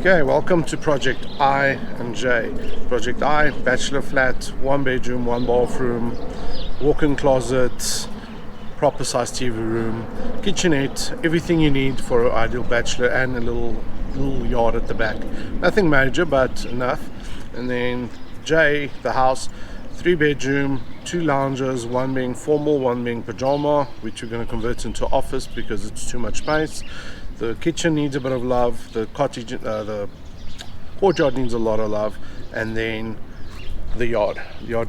Okay, welcome to Project I and J. Project I, bachelor flat, 1 bedroom, 1 bathroom, walk-in closet, proper size TV room, kitchenette, everything you need for an ideal bachelor, and a little yard at the back. Nothing major, but enough. And then J, the house, 3 bedroom, 2 lounges, 1 being formal, 1 being pajama, which we're going to convert into office because it's too much space. The kitchen needs a bit of love. The cottage, the courtyard needs a lot of love, and then the yard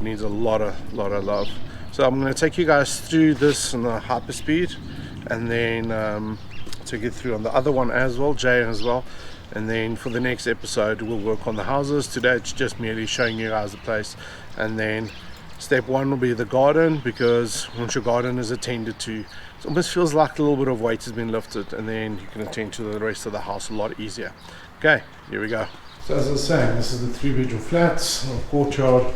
needs a lot of love. So I'm going to take you guys through this in a hyper speed, and then take you through on the other one as well, Jay as well. And then for the next episode we'll work on the houses. Today it's just merely showing you guys the place, and then step 1 will be the garden, because once your garden is attended to, it almost feels like a little bit of weight has been lifted, and then you can attend to the rest of the house a lot easier. Okay, here we go. So as I was saying, this is the 3 bedroom flat, courtyard,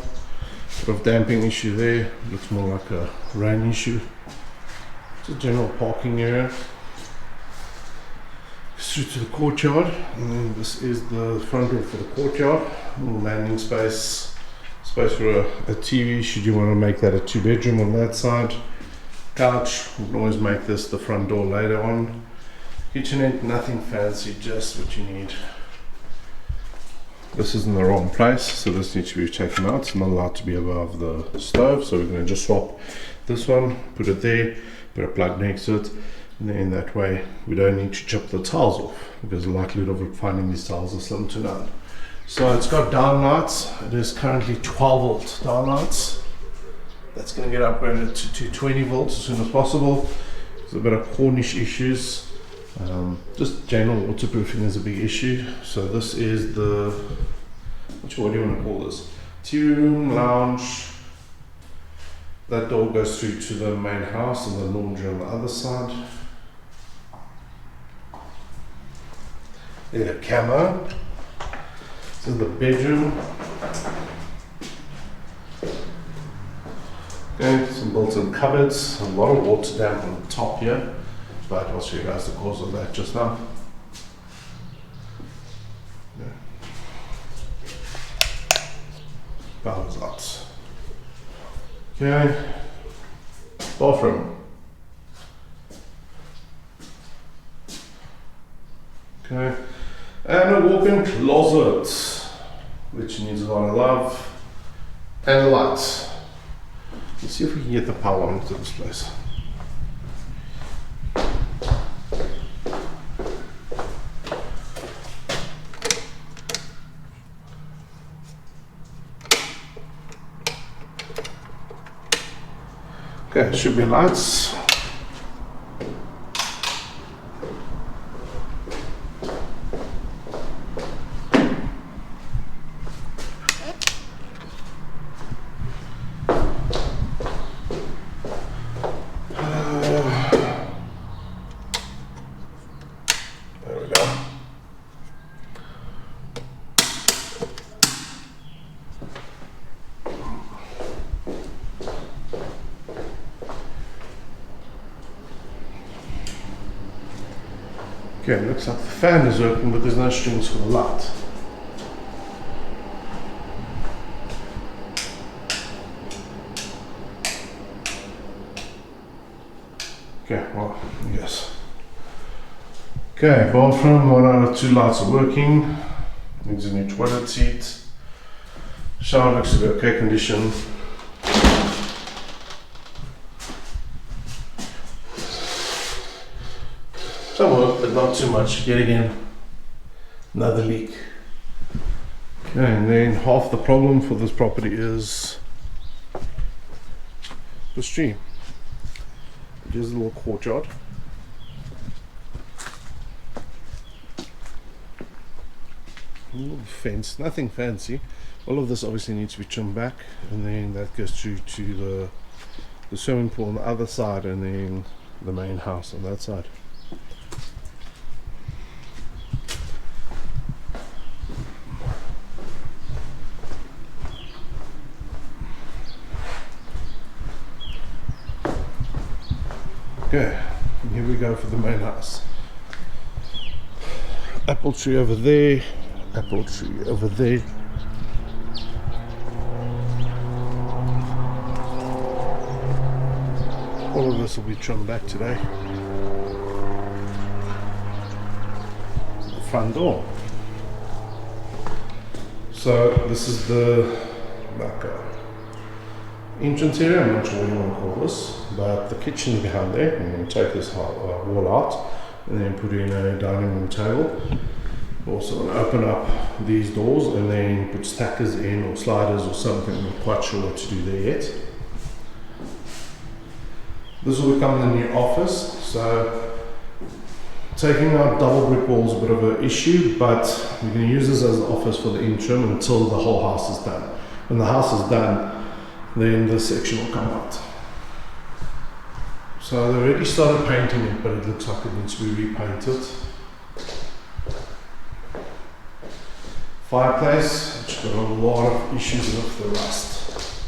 bit of damping issue there, looks more like a rain issue. It's a general parking area. Through to the courtyard, and then this is the front door for the courtyard, little landing space for a TV should you want to make that a 2 bedroom on that side. Couch, you can always make this the front door later on. Kitchenette, nothing fancy, just what you need. This is in the wrong place, so this needs to be taken out. It's not allowed to be above the stove, so we're going to just swap this one, put it there, put a plug next to it, and then that way we don't need to chip the tiles off, because the likelihood of finding these tiles is slim to none. So it's got down lights. It is currently 12 volt down lights. That's going to get upgraded to 220 volts as soon as possible. There's a bit of Cornish issues. Just general waterproofing is a big issue. So this is the, what do you want to call this? TV room, lounge. That door goes through to the main house, and the laundry on the other side. There's a camo. This is the bedroom. Okay, some built-in cupboards, a lot of water damp on the top here, but I'll show you guys the cause of that just now. Power's out. Okay, bathroom. Okay, and a walk-in closet, which needs a lot of love, and a light. Let's see if we can get the power onto this place. Okay, should be lights. Okay, looks like the fan is open, but there's no strings for the light. Okay, well, yes. Okay, bathroom, 1 out of 2 lights are working. Needs a new toilet seat. Shower looks to be okay condition. Some work, but not too much. Yet again, another leak. Okay, and then half the problem for this property is the stream. Here's a little courtyard. A little fence, nothing fancy. All of this obviously needs to be trimmed back, and then that goes through to the swimming pool on the other side, and then the main house on that side. Okay, and here we go for the main house. Apple tree over there, apple tree over there. All of this will be trimmed back today. The front door. So this is the entrance area. I'm not sure what you want to call this, but the kitchen is behind there. I'm going to take this wall out and then put in a dining room table. Also going to open up these doors and then put stackers in or sliders or something. I'm not quite sure what to do there yet. This will become the new office. So taking out double brick walls is a bit of an issue, but we're going to use this as an office for the interim until the whole house is done. When the house is done, then this section will come out. So they already started painting it, but it looks like it needs to be repainted. Fireplace, which got a lot of issues with the rust.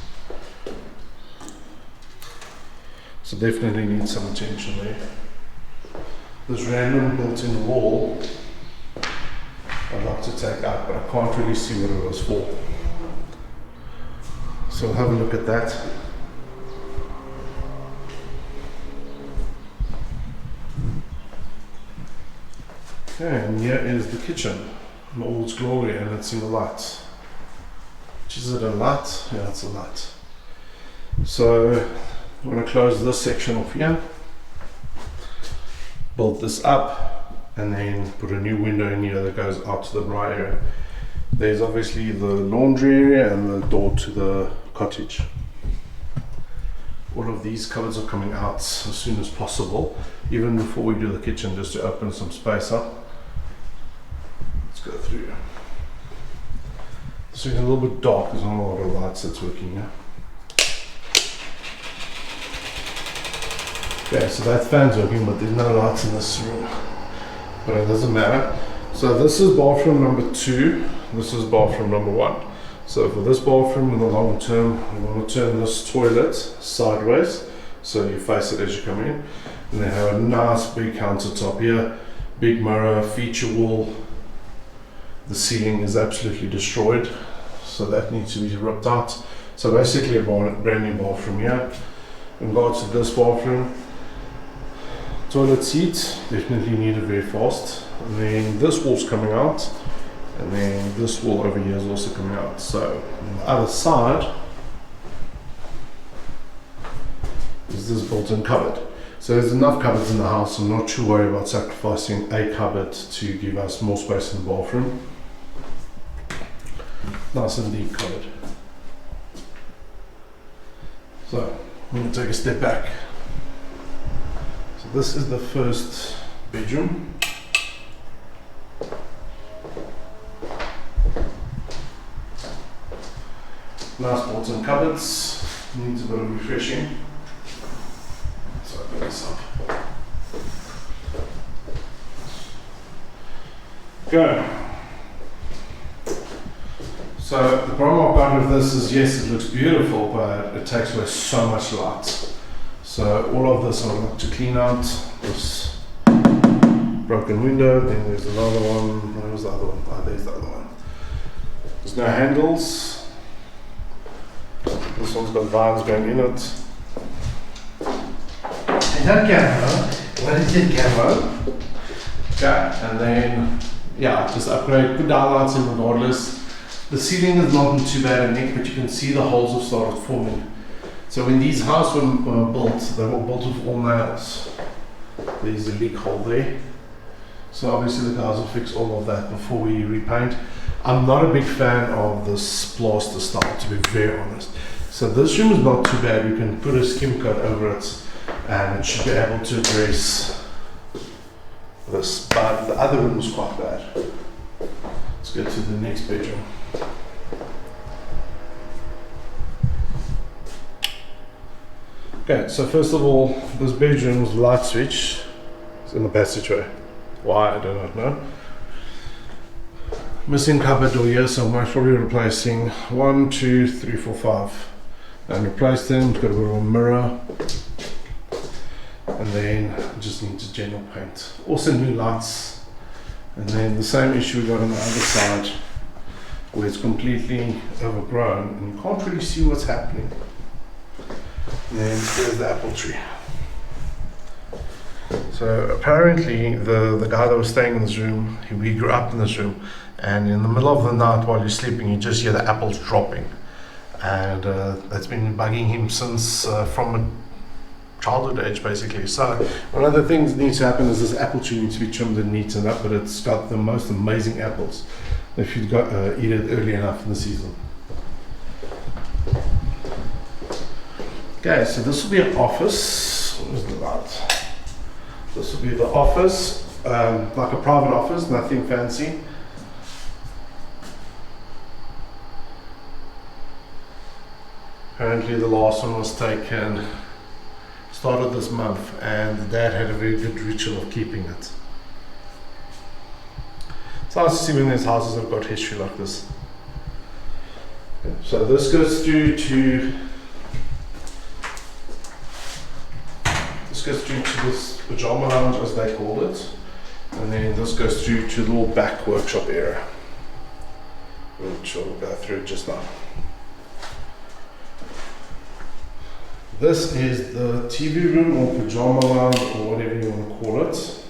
So definitely needs some attention there. This random built-in wall I'd like to take out, but I can't really see what it was for. So we'll have a look at that. Okay, and here is the kitchen in all its glory, and it's in the light. Which is it, a light? Yeah, it's a light. So I'm going to close this section off here, build this up, and then put a new window in here that goes out to the bar area. There's obviously the laundry area and the door to the cottage. All of these cupboards are coming out as soon as possible, even before we do the kitchen, just to open some space up. Let's go through. So it's a little bit dark, there's not a lot of lights that's working here. Okay, so that fan's working, but there's no lights in this room. But it doesn't matter. So this is bathroom number 2, this is bathroom number 1. So for this bathroom in the long term, we want to turn this toilet sideways, so you face it as you come in. And then have a nice big countertop here, big mirror, feature wall. The ceiling is absolutely destroyed, so that needs to be ripped out. So basically a brand new bathroom here. In regards to this bathroom, toilet seat, definitely needed very fast. And then this wall's coming out, and then this wall over here is also coming out. So on the other side is this built-in cupboard. So there's enough cupboards in the house. I'm not too worried about sacrificing a cupboard to give us more space in the bathroom. Nice and deep cupboard. So I'm going to take a step back. So this is the first bedroom. Nice built-in cupboards. Needs a bit of refreshing. So open this up. Go. So the problem I've got with this is, yes, it looks beautiful, but it takes away so much light. So all of this I would like to clean out. This broken window, then there's another one. Where was the other one? Oh, there's the other one. There's no handles. This one's got vines going in it. Is that camo? What is it, camo? Okay, and then, yeah, just upgrade, put downlights in regardless. The ceiling is not in too bad a nick, but you can see the holes have started forming. So when these houses were built, they were built with all nails. There's a leak hole there. So obviously the guys will fix all of that before we repaint. I'm not a big fan of this plaster style, to be very honest. So this room is not too bad. We can put a skim coat over it and it should be able to address this. But the other room is quite bad. Let's go to the next bedroom. Okay, so first of all, this bedroom's light switch is in the passageway. Why, I do not know. Missing cupboard door here, so I'm most probably replacing 1, 2, 3, 4, 5. And replace them, got a bit of a mirror. And then just need to general paint. Also new lights And then the same issue we got on the other side, where it's completely overgrown and you can't really see what's happening. And then there's the apple tree. So apparently the guy that was staying in this room, he grew up in this room, and in the middle of the night while you're sleeping you just hear the apples dropping, and that's been bugging him since from a childhood age basically. So one of the things that needs to happen is this apple tree needs to be trimmed and neatened up, but it's got the most amazing apples if you eat it early enough in the season. Okay, so this will be an office. What is the light? This will be the office, like a private office, nothing fancy. Apparently the last one was taken, started this month, and the dad had a very good ritual of keeping it. It's nice to see when there's houses that have got history like this. Okay, so this goes through to this pajama lounge, as they called it, and then this goes through to the little back workshop area, which we'll go through just now. This is the TV room or pajama lounge or whatever you want to call it.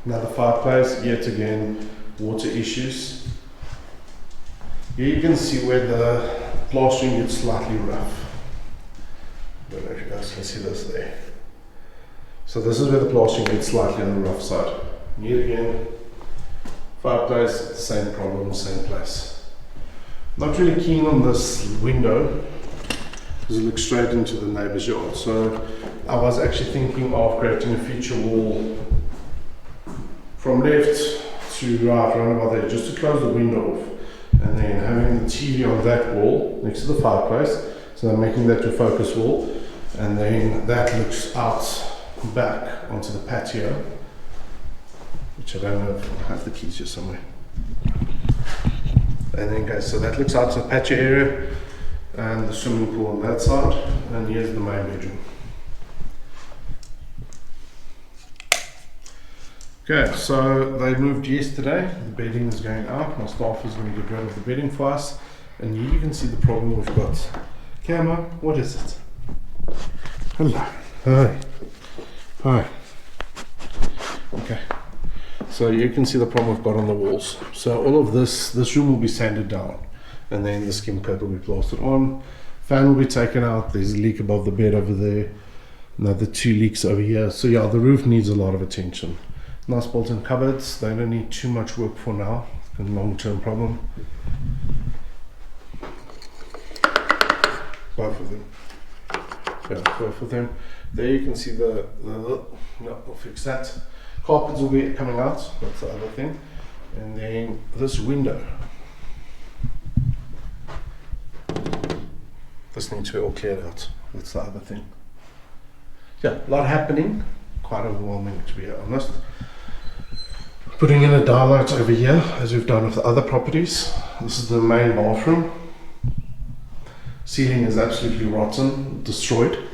Another fireplace, yet again water issues. Here you can see where the plastering gets slightly rough. I don't know if you guys can see this there. So this is where the plastering gets slightly on the rough side. Here again, fireplace, same problem, same place. Not really keen on this window because it looks straight into the neighbour's yard. So I was actually thinking of creating a feature wall from left to right around about there, just to close the window off, and then having the TV on that wall next to the fireplace. So I'm making that your focus wall, and then that looks out back onto the patio, which I don't know if I have the keys here somewhere. And then guys, so that looks out to the patio area and the swimming pool on that side, and here's the main bedroom. Okay, so they moved yesterday, the bedding is going out, my staff is going to get rid of the bedding for us, and here you can see the problem we've got. Camera, what is it? Hello. Hi. Hi. Okay, so you can see the problem we've got on the walls. So all of this room will be sanded down, and then the skim coat will be plastered on. Fan will be taken out. There's a leak above the bed over there, another 2 leaks over here. So yeah, the roof needs a lot of attention. Nice built-in cupboards. They don't need too much work for now. It's a long-term problem. Both of them. Yeah, both of them. There you can see no, we'll fix that. Carpets will be coming out, that's the other thing. And then this window. This needs to be all cleared out, that's the other thing. Yeah, a lot happening, quite overwhelming to be honest. Putting in a daylight over here, as we've done with the other properties. This is the main bathroom. Ceiling is absolutely rotten, destroyed.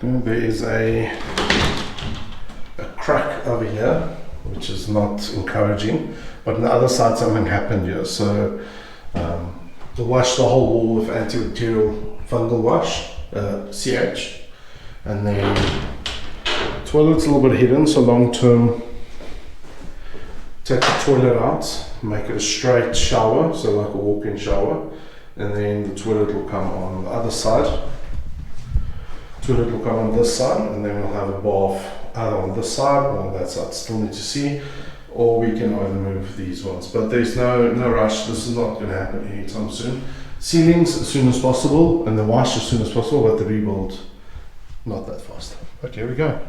There is a crack over here, which is not encouraging, but on the other side something happened here. So they washed the whole wall with antibacterial fungal wash, CH, and then toilet's a little bit hidden, so long term take the toilet out, make it a straight shower, so like a walk-in shower, and then the toilet will come on the other side. Toilet will come on this side, and then we'll have a bath either on this side or on that side. Still need to see, or we can either move these ones. But there's no rush. This is not going to happen anytime soon. Ceilings as soon as possible, and the wash as soon as possible, but the rebuild not that fast. But here we go.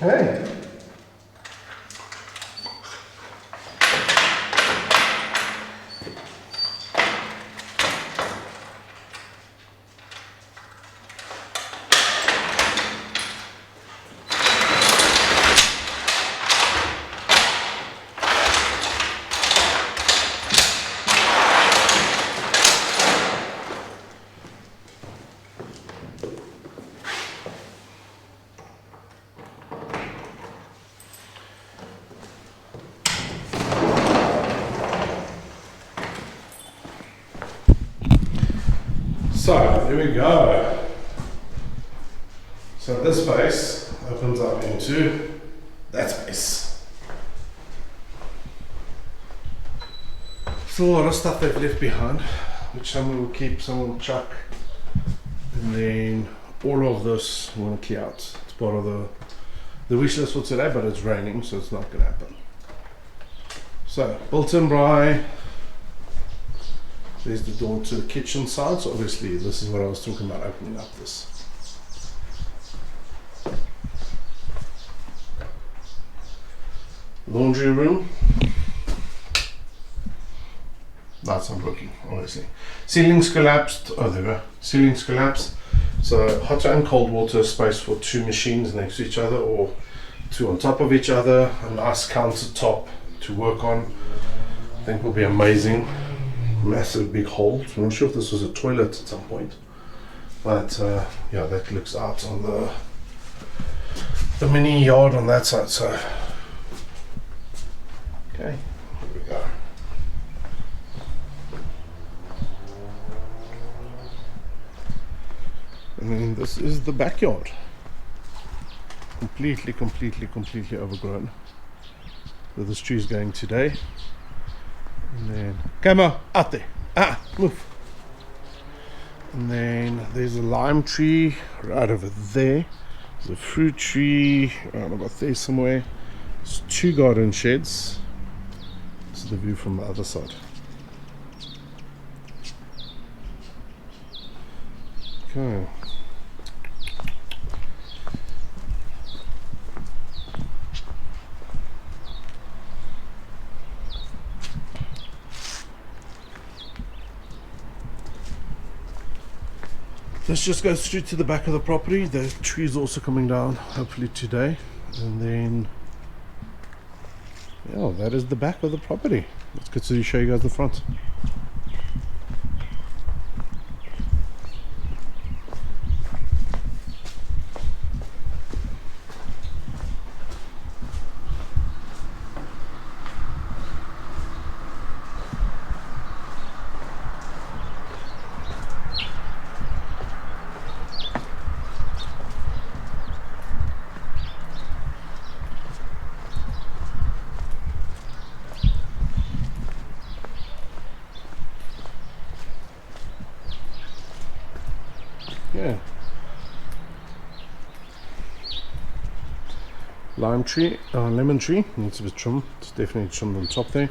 Okay. So, there we go. So this space opens up into that space. Still a lot of stuff they've left behind, which some will keep, some will chuck. And then all of this we want to clear out. It's part of the wish list for today, but it's raining, so it's not going to happen. So, built-in braai. There's the door to the kitchen side, so obviously this is what I was talking about, opening up this. Laundry room. That's not working, obviously. Ceilings collapsed. Oh, there we go. Ceilings collapsed. So hot and cold water space for two machines next to each other, or two on top of each other. A nice countertop to work on. I think will be amazing. Massive big hole. I'm not sure if this was a toilet at some point, but yeah, that looks out on the mini yard on that side. So okay, here we go. And then this is the backyard. Completely overgrown. So this tree is going today. And then, come on, out there. Move. And then there's a lime tree right over there. There's a fruit tree around about there somewhere. There's two garden sheds. This is the view from the other side. Okay. This just goes through to the back of the property. The tree is also coming down, hopefully today. And then, yeah, that is the back of the property. Let's get to show you guys the front. Yeah. Lime tree, lemon tree needs to be trimmed. It's definitely trimmed on top there.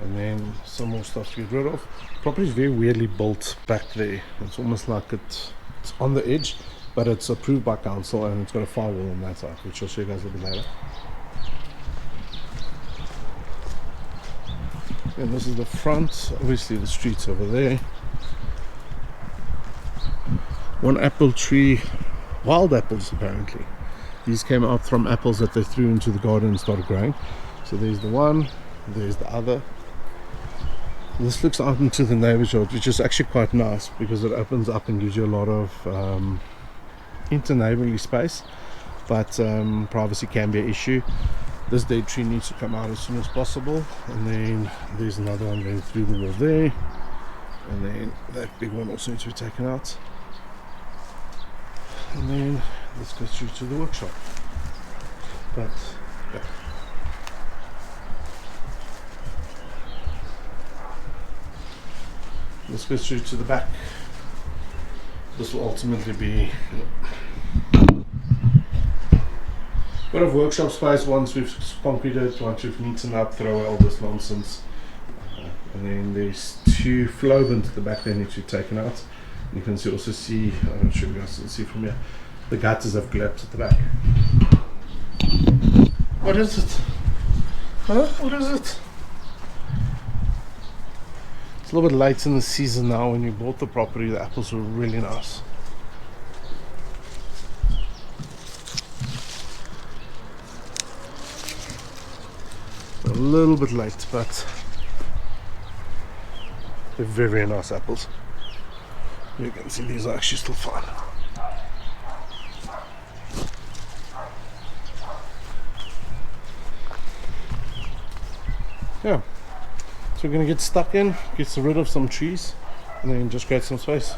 And then some more stuff to get rid of. Property is very weirdly built back there. It's almost like it's on the edge, but it's approved by council and it's got a firewall on that side, which I'll show you guys a little bit later. And this is the front. Obviously the street's over there. One apple tree, wild apples apparently. These came out from apples that they threw into the garden and started growing. So there's the one, there's the other. This looks out into the neighbor's yard, which is actually quite nice because it opens up and gives you a lot of inter-neighborly space, but privacy can be an issue. This dead tree needs to come out as soon as possible. And then there's another one going through the wall there. And then that big one also needs to be taken out. And then let's go through to the workshop. But yeah. Let's go through to the back. This will ultimately be a bit of workshop space once we've concreted, once we've neatened up, throw away all this nonsense. And then there's two flow bins at the back that need to be taken out. You can also see, I'm not sure if you guys can see from here, the gutters have collapsed at the back. What is it? Huh? What is it? It's a little bit late in the season now. When you bought the property, the apples were really nice. A little bit late, but they're very, very nice apples. You can see these are actually still fine. Yeah, so we're gonna get stuck in, get rid of some trees, and then just create some space.